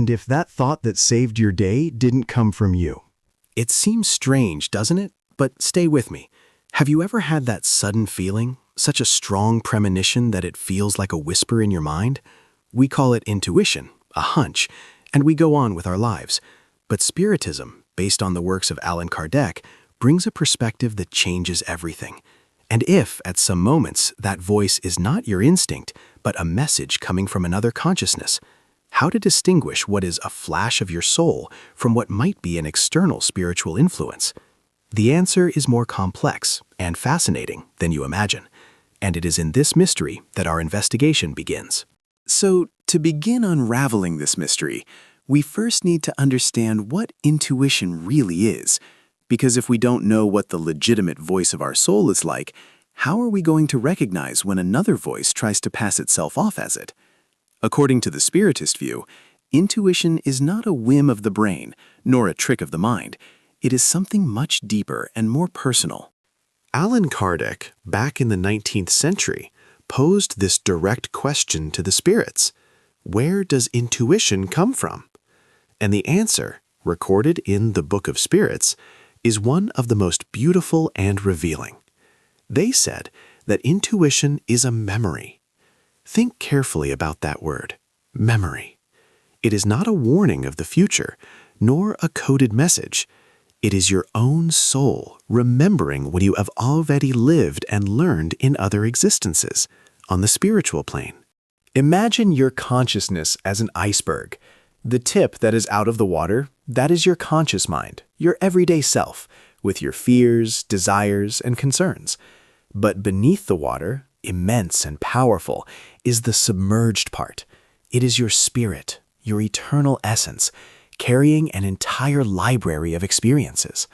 And if that thought that saved your day didn't come from you? It seems strange, doesn't it? But stay with me. Have you ever had that sudden feeling, such a strong premonition that it feels like a whisper in your mind? We call it intuition, a hunch, and we go on with our lives. But Spiritism, based on the works of Allan Kardec, brings a perspective that changes everything. And if, at some moments, that voice is not your instinct, but a message coming from another consciousness, how to distinguish what is a flash of your soul from what might be an external spiritual influence? The answer is more complex and fascinating than you imagine, and it is in this mystery that our investigation begins. So, to begin unraveling this mystery, we first need to understand what intuition really is, because if we don't know what the legitimate voice of our soul is like, how are we going to recognize when another voice tries to pass itself off as it? According to the Spiritist view, intuition is not a whim of the brain, nor a trick of the mind. It is something much deeper and more personal. Allan Kardec, back in the 19th century, posed this direct question to the spirits: where does intuition come from? And the answer, recorded in the Book of Spirits, is one of the most beautiful and revealing. They said that intuition is a memory. Think carefully about that word, memory. It is not a warning of the future, nor a coded message. It is your own soul remembering what you have already lived and learned in other existences, on the spiritual plane. Imagine your consciousness as an iceberg. The tip that is out of the water, that is your conscious mind, your everyday self, with your fears, desires, and concerns. But beneath the water, immense and powerful, is the submerged part. It is your spirit, your eternal essence, carrying an entire library of experiences.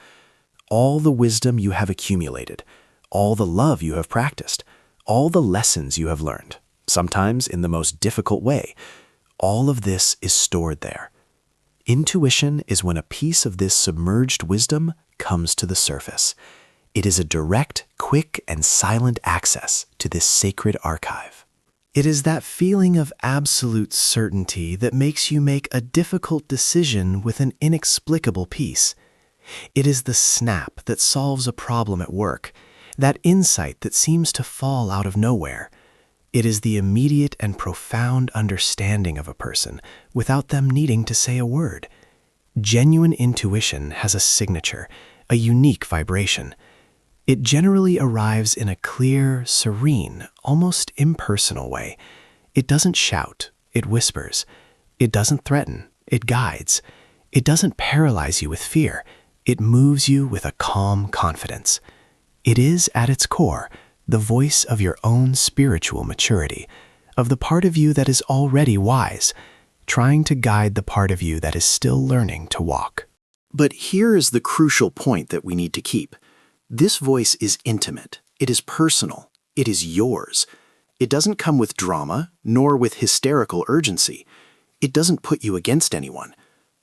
All the wisdom you have accumulated, all the love you have practiced, all the lessons you have learned, sometimes in the most difficult way, all of this is stored there. Intuition is when a piece of this submerged wisdom comes to the surface. It is a direct, quick, and silent access to this sacred archive. It is that feeling of absolute certainty that makes you make a difficult decision with an inexplicable peace. It is the snap that solves a problem at work, that insight that seems to fall out of nowhere. It is the immediate and profound understanding of a person without them needing to say a word. Genuine intuition has a signature, a unique vibration. It generally arrives in a clear, serene, almost impersonal way. It doesn't shout, it whispers. It doesn't threaten, it guides. It doesn't paralyze you with fear. It moves you with a calm confidence. It is, at its core, the voice of your own spiritual maturity, of the part of you that is already wise, trying to guide the part of you that is still learning to walk. But here is the crucial point that we need to keep. This voice is intimate. It is personal. It is yours. It doesn't come with drama, nor with hysterical urgency. It doesn't put you against anyone.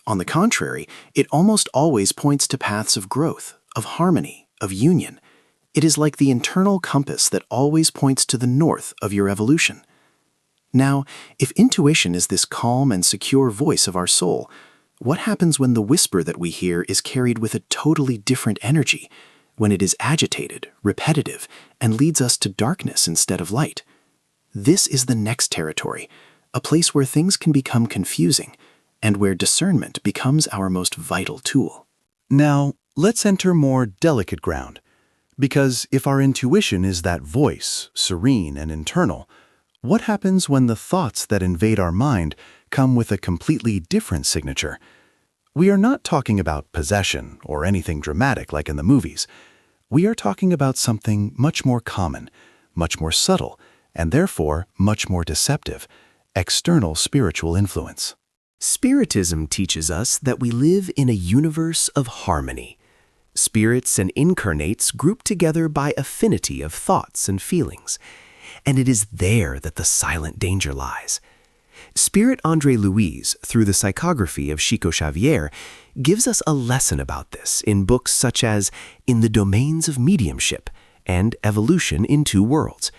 On the contrary, it almost always points to paths of growth, of harmony, of union. It is like the internal compass that always points to the north of your evolution. Now, if intuition is this calm and secure voice of our soul, what happens when the whisper that we hear is carried with a totally different energy, when it is agitated, repetitive, and leads us to darkness instead of light? This is the next territory, a place where things can become confusing, and where discernment becomes our most vital tool. Now, let's enter more delicate ground. Because if our intuition is that voice, serene and internal, what happens when the thoughts that invade our mind come with a completely different signature? We are not talking about possession or anything dramatic like in the movies. We are talking about something much more common, much more subtle, and therefore much more deceptive: external spiritual influence. Spiritism teaches us that we live in a universe of harmony. Spirits and incarnates group together by affinity of thoughts and feelings, and it is there that the silent danger lies. Spirit André Luiz, through the psychography of Chico Xavier, gives us a lesson about this in books such as In the Domains of Mediumship and Evolution in Two Worlds.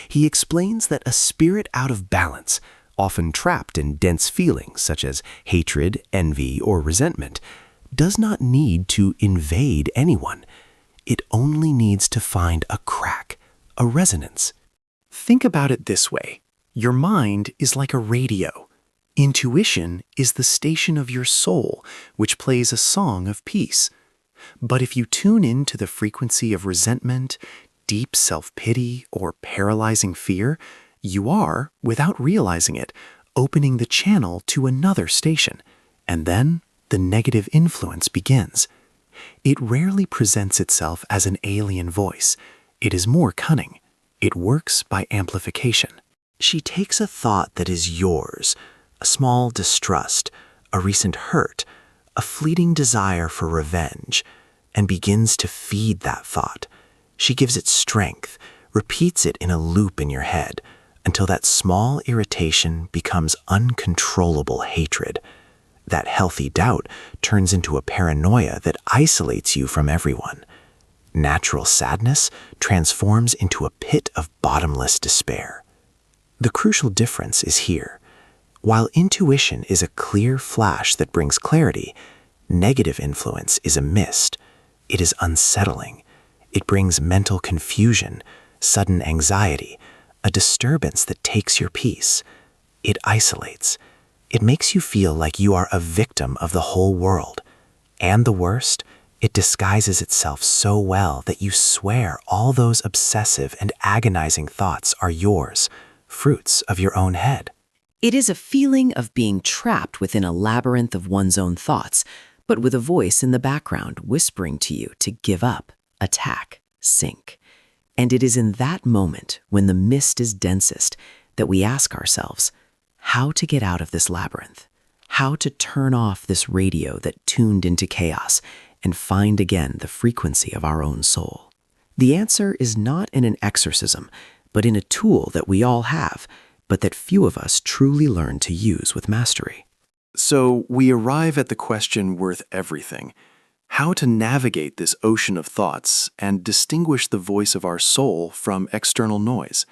He explains that a spirit out of balance, often trapped in dense feelings such as hatred, envy, or resentment, does not need to invade anyone. It only needs to find a crack, a resonance. Think about it this way. Your mind is like a radio. Intuition is the station of your soul, which plays a song of peace. But if you tune in to the frequency of resentment, deep self-pity, or paralyzing fear, you are, without realizing it, opening the channel to another station. And then the negative influence begins. It rarely presents itself as an alien voice. It is more cunning. It works by amplification. She takes a thought that is yours, a small distrust, a recent hurt, a fleeting desire for revenge, and begins to feed that thought. She gives it strength, repeats it in a loop in your head, until that small irritation becomes uncontrollable hatred. That healthy doubt turns into a paranoia that isolates you from everyone. Natural sadness transforms into a pit of bottomless despair. The crucial difference is here. While intuition is a clear flash that brings clarity, negative influence is a mist. It is unsettling. It brings mental confusion, sudden anxiety, a disturbance that takes your peace. It isolates. It makes you feel like you are a victim of the whole world. And the worst, it disguises itself so well that you swear all those obsessive and agonizing thoughts are yours, fruits of your own head. It is a feeling of being trapped within a labyrinth of one's own thoughts, but with a voice in the background whispering to you to give up, attack, sink. And it is in that moment, when the mist is densest, that we ask ourselves, how to get out of this labyrinth, how to turn off this radio that tuned into chaos and find again the frequency of our own soul. The answer is not in an exorcism, but in a tool that we all have, but that few of us truly learn to use with mastery. So we arrive at the question worth everything: how to navigate this ocean of thoughts and distinguish the voice of our soul from external noise.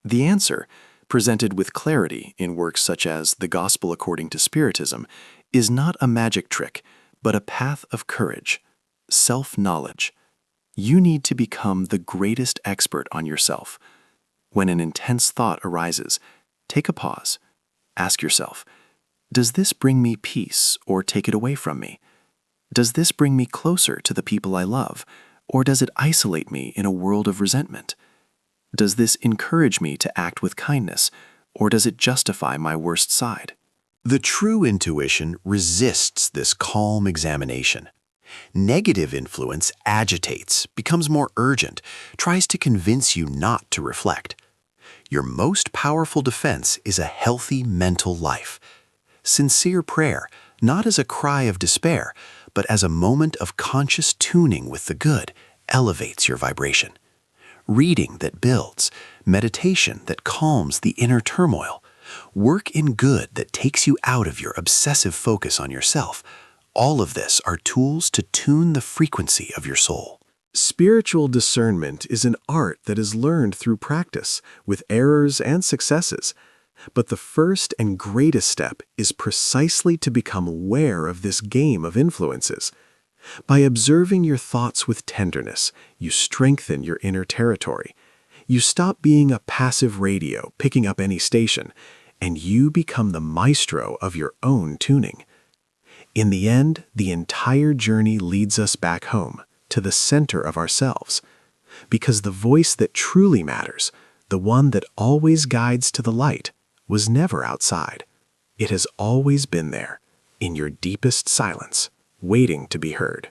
The answer, presented with clarity in works such as The Gospel According to Spiritism, is not a magic trick, but a path of courage, self-knowledge. You need to become the greatest expert on yourself. When an intense thought arises, take a pause. Ask yourself, does this bring me peace or take it away from me? Does this bring me closer to the people I love, or does it isolate me in a world of resentment? Does this encourage me to act with kindness, or does it justify my worst side? The true intuition resists this calm examination. Negative influence agitates, becomes more urgent, tries to convince you not to reflect. Your most powerful defense is a healthy mental life. Sincere prayer, not as a cry of despair, but as a moment of conscious tuning with the good, elevates your vibration. Reading that builds, meditation that calms the inner turmoil, work in good that takes you out of your obsessive focus on yourself. All of this are tools to tune the frequency of your soul. Spiritual discernment is an art that is learned through practice, with errors and successes. But the first and greatest step is precisely to become aware of this game of influences. By observing your thoughts with tenderness, you strengthen your inner territory. You stop being a passive radio picking up any station, and you become the maestro of your own tuning. In the end, the entire journey leads us back home, to the center of ourselves. Because the voice that truly matters, the one that always guides to the light, was never outside. It has always been there, in your deepest silence, waiting to be heard.